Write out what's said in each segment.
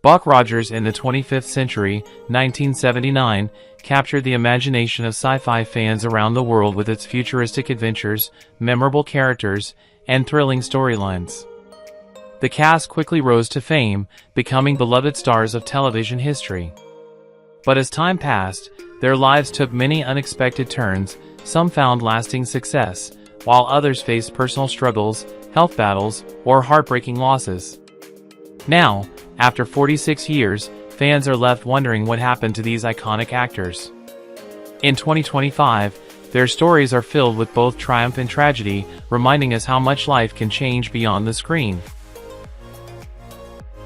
Buck Rogers in the 25th Century, 1979, captured the imagination of sci-fi fans around the world with its futuristic adventures, memorable characters, and thrilling storylines. The cast quickly rose to fame, becoming beloved stars of television history. But as time passed, their lives took many unexpected turns. Some found lasting success, while others faced personal struggles, health battles, or heartbreaking losses. Now, after 46 years, fans are left wondering what happened to these iconic actors. In 2025, their stories are filled with both triumph and tragedy, reminding us how much life can change beyond the screen.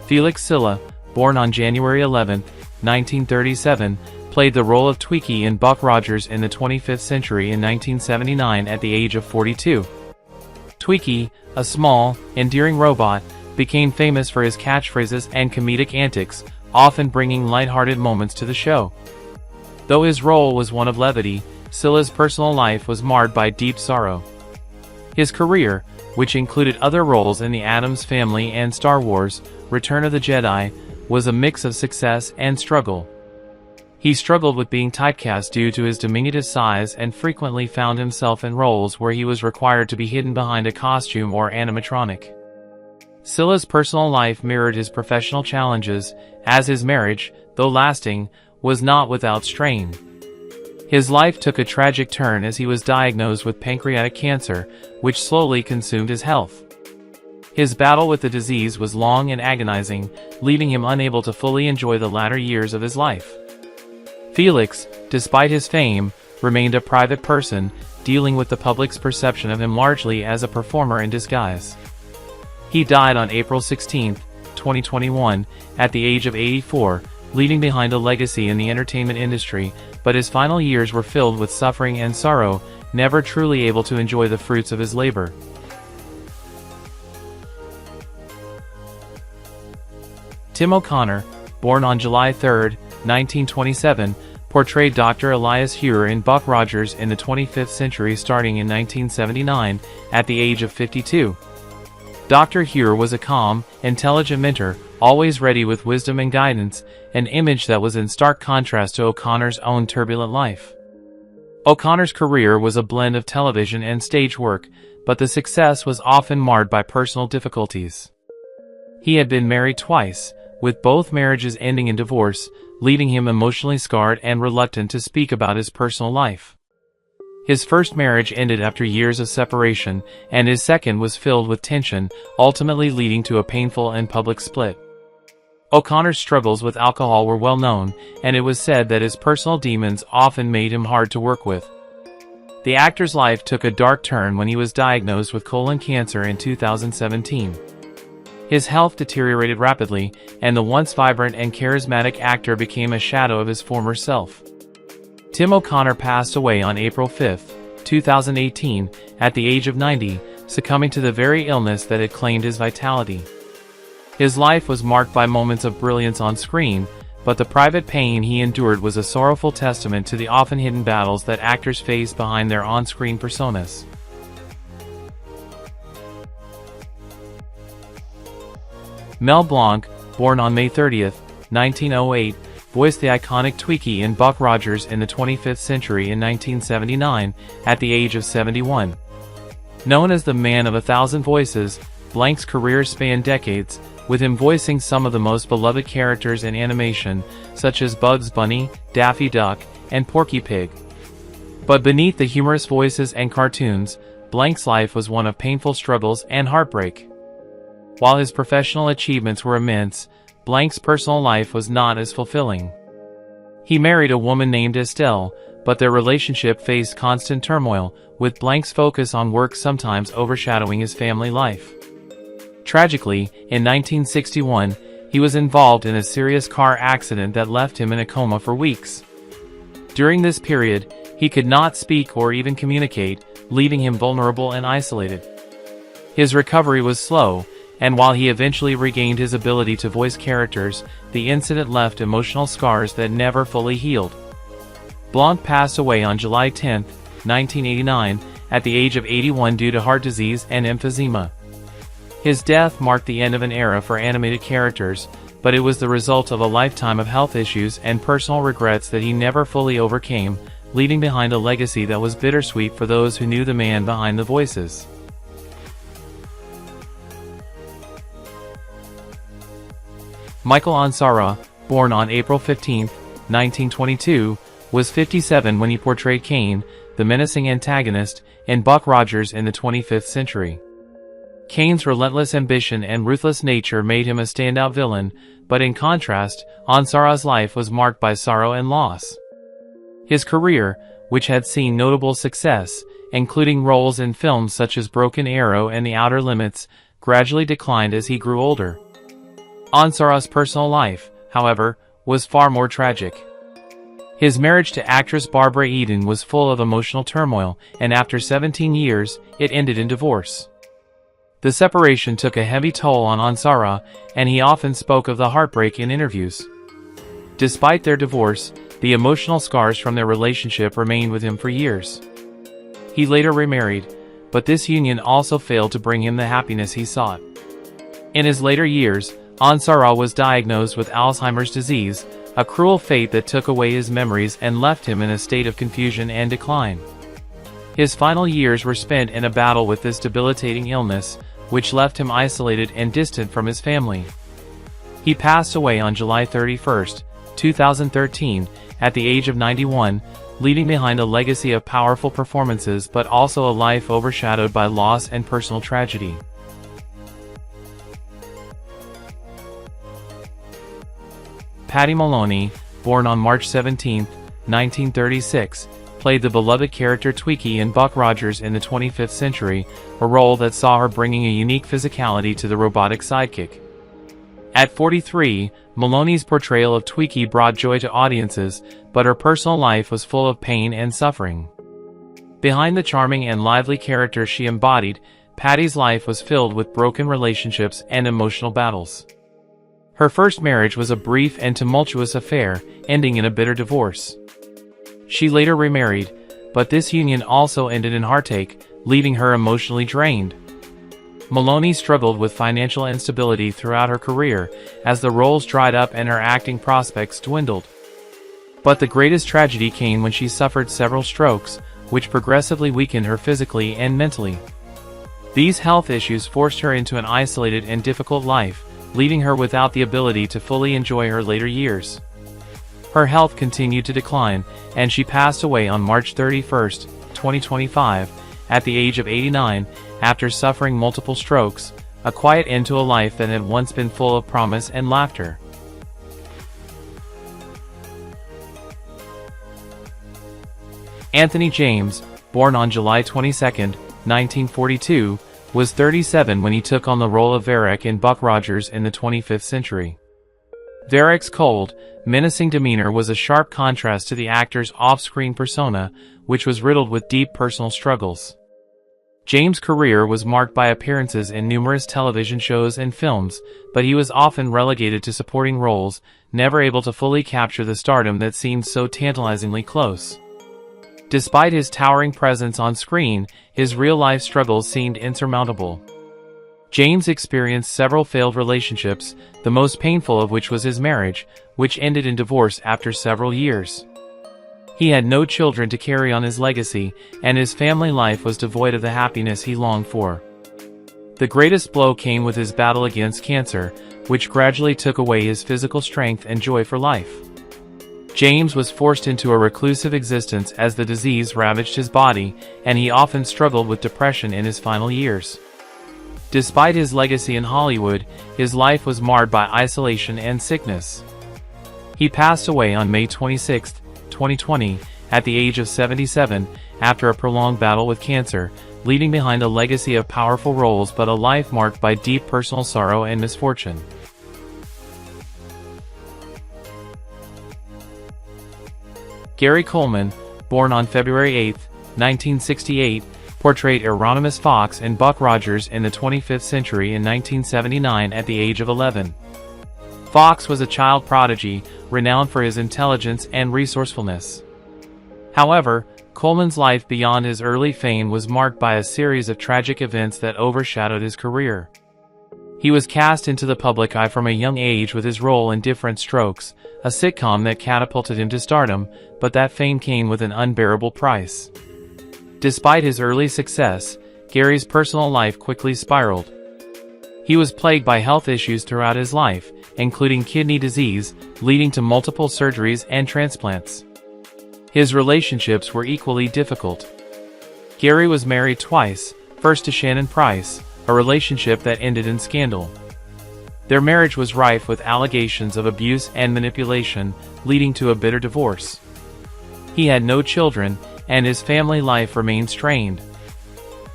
Felix Sila, born on January 11, 1937, played the role of Twiki in Buck Rogers in the 25th Century in 1979 at the age of 42. Twiki, a small, endearing robot, became famous for his catchphrases and comedic antics, often bringing lighthearted moments to the show. Though his role was one of levity, Sila's personal life was marred by deep sorrow. His career, which included other roles in The Addams Family and Star Wars: Return of the Jedi, was a mix of success and struggle. He struggled with being typecast due to his diminutive size and frequently found himself in roles where he was required to be hidden behind a costume or animatronic. Sila's personal life mirrored his professional challenges, as his marriage, though lasting, was not without strain. His life took a tragic turn as he was diagnosed with pancreatic cancer, which slowly consumed his health. His battle with the disease was long and agonizing, leaving him unable to fully enjoy the latter years of his life. Felix, despite his fame, remained a private person, dealing with the public's perception of him largely as a performer in disguise. He died on April 16, 2021, at the age of 84, leaving behind a legacy in the entertainment industry, but his final years were filled with suffering and sorrow, never truly able to enjoy the fruits of his labor. Tim O'Connor, born on July 3, 1927, portrayed Dr. Elias Huer in Buck Rogers in the 25th Century starting in 1979, at the age of 52. Dr. Huer was a calm, intelligent mentor, always ready with wisdom and guidance, an image that was in stark contrast to O'Connor's own turbulent life. O'Connor's career was a blend of television and stage work, but the success was often marred by personal difficulties. He had been married twice, with both marriages ending in divorce, leaving him emotionally scarred and reluctant to speak about his personal life. His first marriage ended after years of separation, and his second was filled with tension, ultimately leading to a painful and public split. O'Connor's struggles with alcohol were well known, and it was said that his personal demons often made him hard to work with. The actor's life took a dark turn when he was diagnosed with colon cancer in 2017. His health deteriorated rapidly, and the once vibrant and charismatic actor became a shadow of his former self. Tim O'Connor passed away on April 5, 2018, at the age of 90, succumbing to the very illness that had claimed his vitality. His life was marked by moments of brilliance on screen, but the private pain he endured was a sorrowful testament to the often hidden battles that actors face behind their on-screen personas. Mel Blanc, born on May 30, 1908, voiced the iconic Twiki in Buck Rogers in the 25th Century in 1979, at the age of 71. Known as the Man of a Thousand Voices, Blanc's career spanned decades, with him voicing some of the most beloved characters in animation, such as Bugs Bunny, Daffy Duck, and Porky Pig. But beneath the humorous voices and cartoons, Blanc's life was one of painful struggles and heartbreak. While his professional achievements were immense, Blanc's personal life was not as fulfilling. He married a woman named Estelle, but their relationship faced constant turmoil, with Blanc's focus on work sometimes overshadowing his family life. Tragically, in 1961, he was involved in a serious car accident that left him in a coma for weeks. During this period, he could not speak or even communicate, leaving him vulnerable and isolated. His recovery was slow, and while he eventually regained his ability to voice characters, the incident left emotional scars that never fully healed. Blanc passed away on July 10, 1989, at the age of 81 due to heart disease and emphysema. His death marked the end of an era for animated characters, but it was the result of a lifetime of health issues and personal regrets that he never fully overcame, leaving behind a legacy that was bittersweet for those who knew the man behind the voices. Michael Ansara, born on April 15, 1922, was 57 when he portrayed Kane, the menacing antagonist, in Buck Rogers in the 25th Century. Kane's relentless ambition and ruthless nature made him a standout villain, but in contrast, Ansara's life was marked by sorrow and loss. His career, which had seen notable success, including roles in films such as Broken Arrow and The Outer Limits, gradually declined as he grew older. Ansara's personal life, however, was far more tragic. His marriage to actress Barbara Eden was full of emotional turmoil, and after 17 years, it ended in divorce. The separation took a heavy toll on Ansara, and he often spoke of the heartbreak in interviews. Despite their divorce, the emotional scars from their relationship remained with him for years. He later remarried, but this union also failed to bring him the happiness he sought. In his later years, Ansara was diagnosed with Alzheimer's disease, a cruel fate that took away his memories and left him in a state of confusion and decline. His final years were spent in a battle with this debilitating illness, which left him isolated and distant from his family. He passed away on July 31, 2013, at the age of 91, leaving behind a legacy of powerful performances but also a life overshadowed by loss and personal tragedy. Paddy Maloney, born on March 17, 1936, played the beloved character Twiki in Buck Rogers in the 25th Century, a role that saw her bringing a unique physicality to the robotic sidekick. At 43, Maloney's portrayal of Twiki brought joy to audiences, but her personal life was full of pain and suffering. Behind the charming and lively character she embodied, Paddy's life was filled with broken relationships and emotional battles. Her first marriage was a brief and tumultuous affair, ending in a bitter divorce. She later remarried, but this union also ended in heartache, leaving her emotionally drained. Maloney struggled with financial instability throughout her career, as the roles dried up and her acting prospects dwindled. But the greatest tragedy came when she suffered several strokes, which progressively weakened her physically and mentally. These health issues forced her into an isolated and difficult life, leaving her without the ability to fully enjoy her later years. Her health continued to decline, and she passed away on March 31, 2025, at the age of 89, after suffering multiple strokes, a quiet end to a life that had once been full of promise and laughter. Anthony James, born on July 22, 1942, was 37 when he took on the role of Varric in Buck Rogers in the 25th Century. Varric's cold, menacing demeanor was a sharp contrast to the actor's off-screen persona, which was riddled with deep personal struggles. James' career was marked by appearances in numerous television shows and films, but he was often relegated to supporting roles, never able to fully capture the stardom that seemed so tantalizingly close. Despite his towering presence on screen, his real-life struggles seemed insurmountable. James experienced several failed relationships, the most painful of which was his marriage, which ended in divorce after several years. He had no children to carry on his legacy, and his family life was devoid of the happiness he longed for. The greatest blow came with his battle against cancer, which gradually took away his physical strength and joy for life. James was forced into a reclusive existence as the disease ravaged his body, and he often struggled with depression in his final years. Despite his legacy in Hollywood, his life was marred by isolation and sickness. He passed away on May 26, 2020, at the age of 77, after a prolonged battle with cancer, leaving behind a legacy of powerful roles but a life marked by deep personal sorrow and misfortune. Gary Coleman, born on February 8, 1968, portrayed Hieronymus Fox in Buck Rogers in the 25th Century in 1979 at the age of 11. Fox was a child prodigy, renowned for his intelligence and resourcefulness. However, Coleman's life beyond his early fame was marked by a series of tragic events that overshadowed his career. He was cast into the public eye from a young age with his role in Different Strokes, a sitcom that catapulted him to stardom, but that fame came with an unbearable price. Despite his early success, Gary's personal life quickly spiraled. He was plagued by health issues throughout his life, including kidney disease, leading to multiple surgeries and transplants. His relationships were equally difficult. Gary was married twice, first to Shannon Price, a relationship that ended in scandal. Their marriage was rife with allegations of abuse and manipulation, leading to a bitter divorce. He had no children, and his family life remained strained.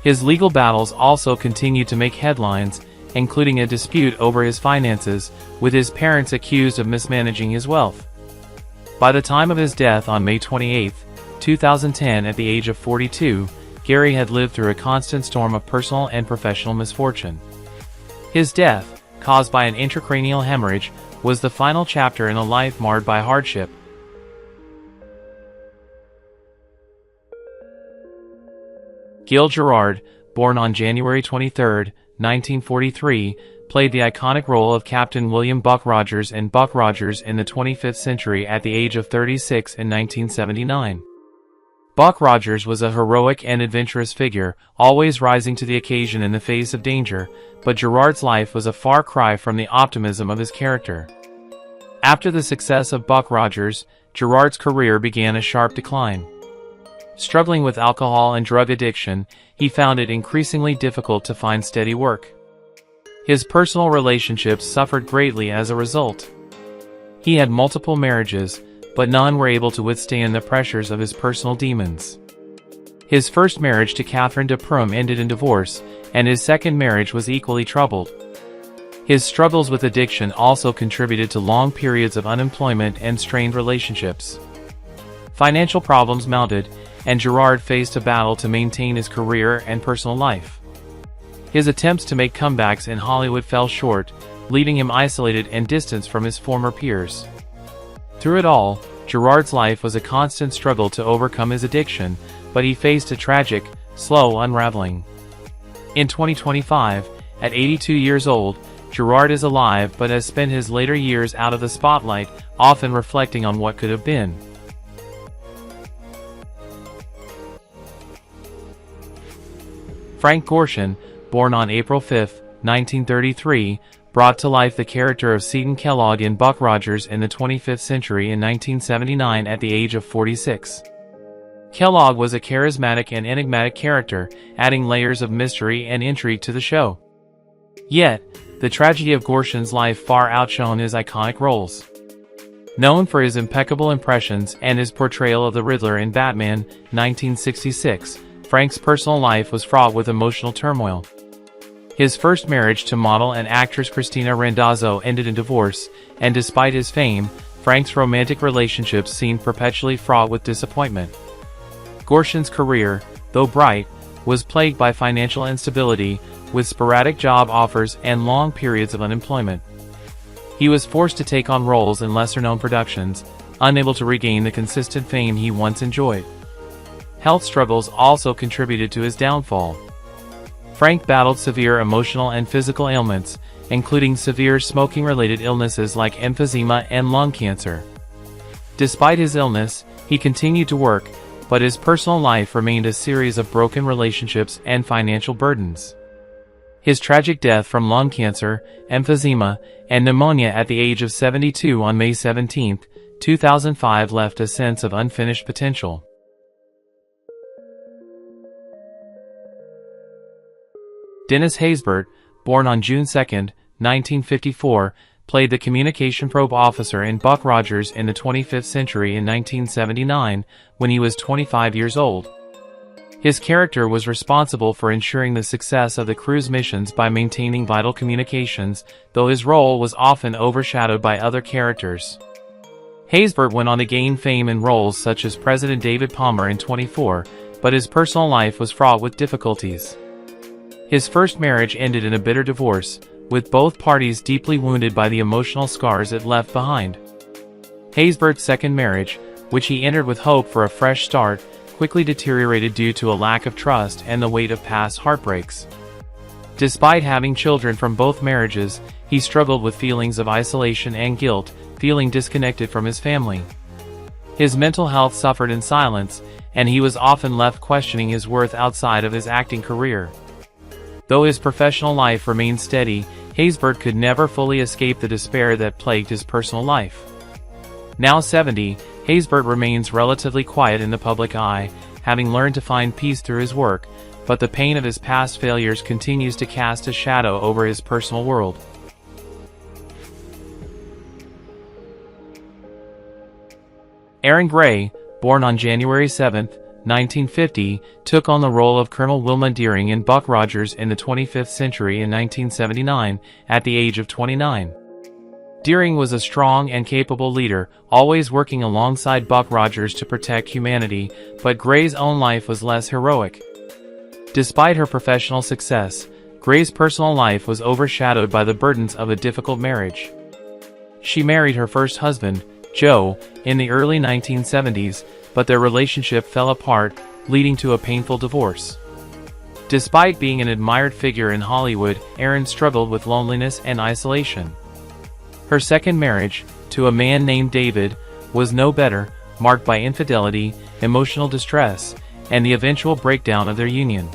His legal battles also continued to make headlines, including a dispute over his finances, with his parents accused of mismanaging his wealth. By the time of his death on May 28, 2010, at the age of 42, Gary had lived through a constant storm of personal and professional misfortune. His death, caused by an intracranial hemorrhage, was the final chapter in a life marred by hardship. Gil Gerard, born on January 23, 1943, played the iconic role of Captain William Buck Rogers in Buck Rogers in the 25th Century at the age of 36 in 1979. Buck Rogers was a heroic and adventurous figure, always rising to the occasion in the face of danger, but Gerard's life was a far cry from the optimism of his character. After the success of Buck Rogers, Gerard's career began a sharp decline. Struggling with alcohol and drug addiction, he found it increasingly difficult to find steady work. His personal relationships suffered greatly as a result. He had multiple marriages, but none were able to withstand the pressures of his personal demons. His first marriage to Catherine de Prum ended in divorce, and his second marriage was equally troubled. His struggles with addiction also contributed to long periods of unemployment and strained relationships. Financial problems mounted, and Gerard faced a battle to maintain his career and personal life. His attempts to make comebacks in Hollywood fell short, leaving him isolated and distanced from his former peers. Through it all, Gerard's life was a constant struggle to overcome his addiction, but he faced a tragic, slow unraveling. In 2025, at 82 years old, Gerard is alive but has spent his later years out of the spotlight, often reflecting on what could have been. Frank Gorshin, born on April 5, 1933, brought to life the character of Seton Kellogg in Buck Rogers in the 25th Century in 1979 at the age of 46. Kellogg was a charismatic and enigmatic character, adding layers of mystery and intrigue to the show. Yet, the tragedy of Gorshin's life far outshone his iconic roles. Known for his impeccable impressions and his portrayal of the Riddler in Batman, 1966, Frank's personal life was fraught with emotional turmoil. His first marriage to model and actress Cristina Randazzo ended in divorce, and despite his fame, Frank's romantic relationships seemed perpetually fraught with disappointment. Gorshin's career, though bright, was plagued by financial instability, with sporadic job offers and long periods of unemployment. He was forced to take on roles in lesser-known productions, unable to regain the consistent fame he once enjoyed. Health struggles also contributed to his downfall. Frank battled severe emotional and physical ailments, including severe smoking-related illnesses like emphysema and lung cancer. Despite his illness, he continued to work, but his personal life remained a series of broken relationships and financial burdens. His tragic death from lung cancer, emphysema, and pneumonia at the age of 72 on May 17, 2005 left a sense of unfinished potential. Dennis Haysbert, born on June 2, 1954, played the communication probe officer in Buck Rogers in the 25th Century in 1979, when he was 25 years old. His character was responsible for ensuring the success of the crew's missions by maintaining vital communications, though his role was often overshadowed by other characters. Haysbert went on to gain fame in roles such as President David Palmer in 24, but his personal life was fraught with difficulties. His first marriage ended in a bitter divorce, with both parties deeply wounded by the emotional scars it left behind. Haysbert's second marriage, which he entered with hope for a fresh start, quickly deteriorated due to a lack of trust and the weight of past heartbreaks. Despite having children from both marriages, he struggled with feelings of isolation and guilt, feeling disconnected from his family. His mental health suffered in silence, and he was often left questioning his worth outside of his acting career. Though his professional life remained steady, Haysbert could never fully escape the despair that plagued his personal life. Now 70, Haysbert remains relatively quiet in the public eye, having learned to find peace through his work, but the pain of his past failures continues to cast a shadow over his personal world. Erin Gray, born on January 7, 1950, took on the role of Colonel Wilma Deering in Buck Rogers in the 25th Century in 1979, at the age of 29. Deering was a strong and capable leader, always working alongside Buck Rogers to protect humanity, but Gray's own life was less heroic. Despite her professional success, Gray's personal life was overshadowed by the burdens of a difficult marriage. She married her first husband, Joe, in the early 1970s, but their relationship fell apart, leading to a painful divorce. Despite being an admired figure in Hollywood, Erin struggled with loneliness and isolation. Her second marriage, to a man named David, was no better, marked by infidelity, emotional distress, and the eventual breakdown of their union.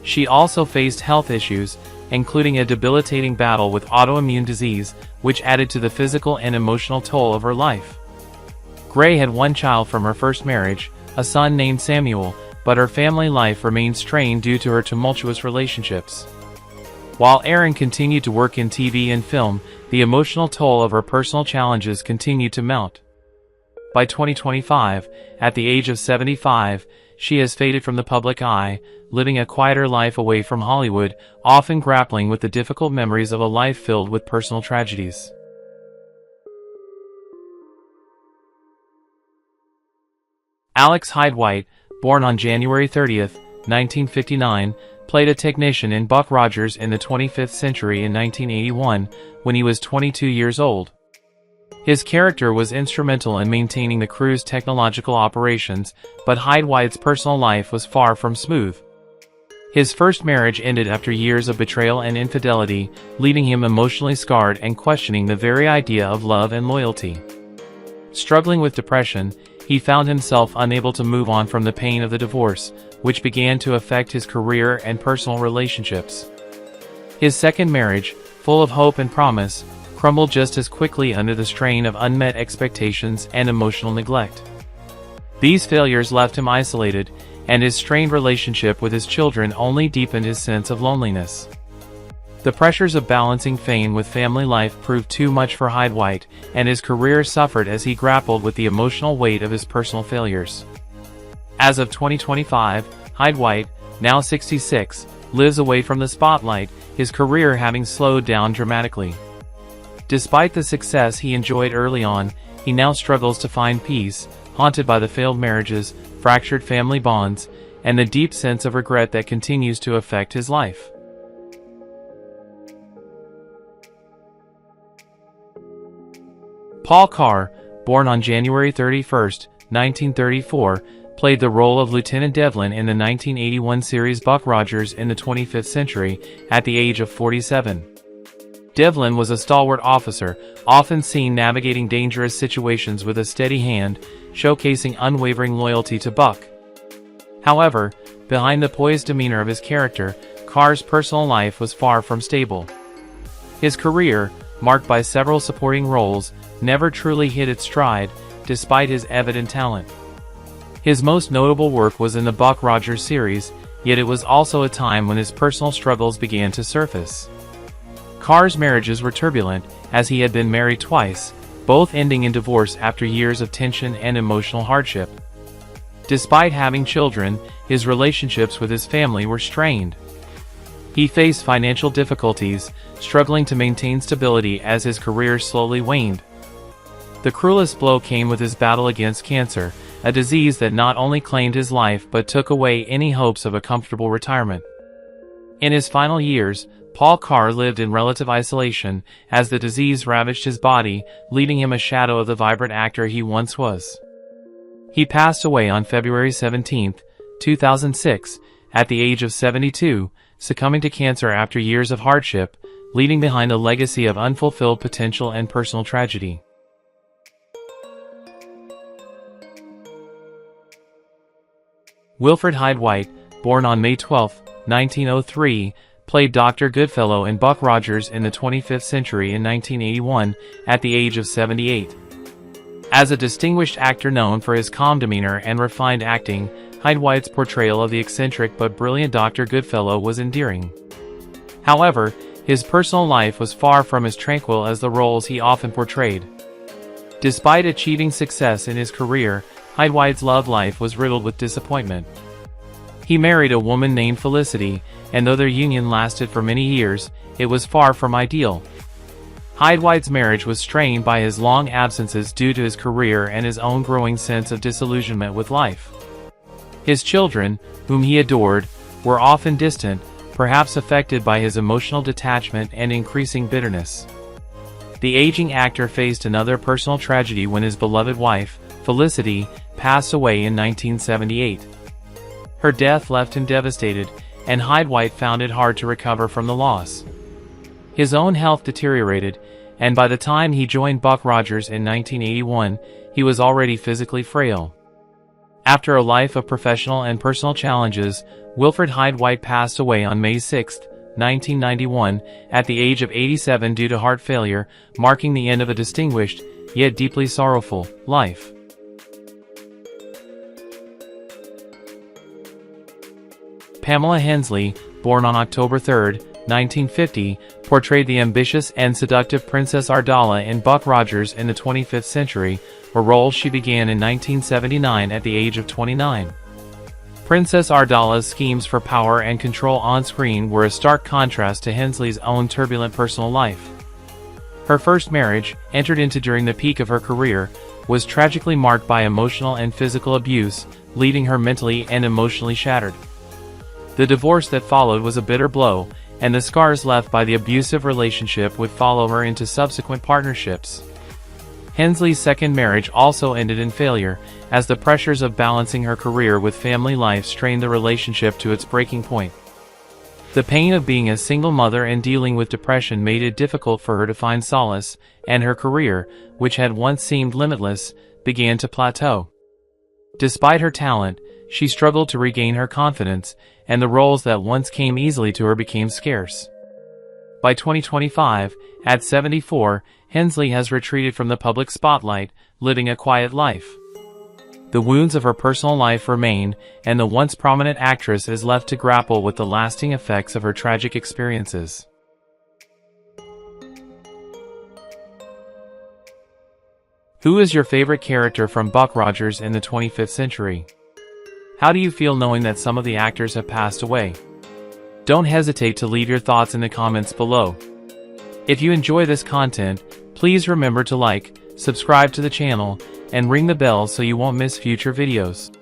She also faced health issues, including a debilitating battle with autoimmune disease, which added to the physical and emotional toll of her life. Gray had one child from her first marriage, a son named Samuel, but her family life remained strained due to her tumultuous relationships. While Erin continued to work in TV and film, the emotional toll of her personal challenges continued to mount. By 2025, at the age of 75, she has faded from the public eye, living a quieter life away from Hollywood, often grappling with the difficult memories of a life filled with personal tragedies. Felix Hyde-White, born on January 30, 1959, played a technician in Buck Rogers in the 25th Century in 1981, when he was 22 years old. His character was instrumental in maintaining the crew's technological operations, but Hyde-White's personal life was far from smooth. His first marriage ended after years of betrayal and infidelity, leaving him emotionally scarred and questioning the very idea of love and loyalty. Struggling with depression, he found himself unable to move on from the pain of the divorce, which began to affect his career and personal relationships. His second marriage, full of hope and promise, crumbled just as quickly under the strain of unmet expectations and emotional neglect. These failures left him isolated, and his strained relationship with his children only deepened his sense of loneliness. The pressures of balancing fame with family life proved too much for Hyde-White, and his career suffered as he grappled with the emotional weight of his personal failures. As of 2025, Hyde-White, now 66, lives away from the spotlight, his career having slowed down dramatically. Despite the success he enjoyed early on, he now struggles to find peace, haunted by the failed marriages, fractured family bonds, and the deep sense of regret that continues to affect his life. Paul Carr, born on January 31, 1934, played the role of Lieutenant Devlin in the 1981 series Buck Rogers in the 25th Century, at the age of 47. Devlin was a stalwart officer, often seen navigating dangerous situations with a steady hand, showcasing unwavering loyalty to Buck. However, behind the poised demeanor of his character, Carr's personal life was far from stable. His career, marked by several supporting roles, never truly hit its stride, despite his evident talent. His most notable work was in the Buck Rogers series, yet it was also a time when his personal struggles began to surface. Carr's marriages were turbulent, as he had been married twice, both ending in divorce after years of tension and emotional hardship. Despite having children, his relationships with his family were strained. He faced financial difficulties, struggling to maintain stability as his career slowly waned. The cruelest blow came with his battle against cancer, a disease that not only claimed his life but took away any hopes of a comfortable retirement. In his final years, Paul Carr lived in relative isolation, as the disease ravaged his body, leaving him a shadow of the vibrant actor he once was. He passed away on February 17, 2006, at the age of 72, succumbing to cancer after years of hardship, leaving behind a legacy of unfulfilled potential and personal tragedy. Wilfrid Hyde-White, born on May 12, 1903, played Dr. Goodfellow in Buck Rogers in the 25th Century in 1981, at the age of 78. As a distinguished actor known for his calm demeanor and refined acting, Hyde-White's portrayal of the eccentric but brilliant Dr. Goodfellow was endearing. However, his personal life was far from as tranquil as the roles he often portrayed. Despite achieving success in his career, Hyde-White's love life was riddled with disappointment. He married a woman named Felicity, and though their union lasted for many years, it was far from ideal. Hyde-White's marriage was strained by his long absences due to his career and his own growing sense of disillusionment with life. His children, whom he adored, were often distant, perhaps affected by his emotional detachment and increasing bitterness. The aging actor faced another personal tragedy when his beloved wife, Felicity, passed away in 1978. Her death left him devastated, and Hyde-White found it hard to recover from the loss. His own health deteriorated, and by the time he joined Buck Rogers in 1981, he was already physically frail. After a life of professional and personal challenges, Wilfrid Hyde-White passed away on May 6, 1991, at the age of 87 due to heart failure, marking the end of a distinguished, yet deeply sorrowful, life. Pamela Hensley, born on October 3, 1950, portrayed the ambitious and seductive Princess Ardala in Buck Rogers in the 25th Century, a role she began in 1979 at the age of 29. Princess Ardala's schemes for power and control on-screen were a stark contrast to Hensley's own turbulent personal life. Her first marriage, entered into during the peak of her career, was tragically marked by emotional and physical abuse, leaving her mentally and emotionally shattered. The divorce that followed was a bitter blow, and the scars left by the abusive relationship would follow her into subsequent partnerships. Hensley's second marriage also ended in failure, as the pressures of balancing her career with family life strained the relationship to its breaking point. The pain of being a single mother and dealing with depression made it difficult for her to find solace, and her career, which had once seemed limitless, began to plateau. Despite her talent, she struggled to regain her confidence, and the roles that once came easily to her became scarce. By 2025, at 74, Hensley has retreated from the public spotlight, living a quiet life. The wounds of her personal life remain, and the once prominent actress is left to grapple with the lasting effects of her tragic experiences. Who is your favorite character from Buck Rogers in the 25th Century? How do you feel knowing that some of the actors have passed away? Don't hesitate to leave your thoughts in the comments below. If you enjoy this content, please remember to like, subscribe to the channel, and ring the bell so you won't miss future videos.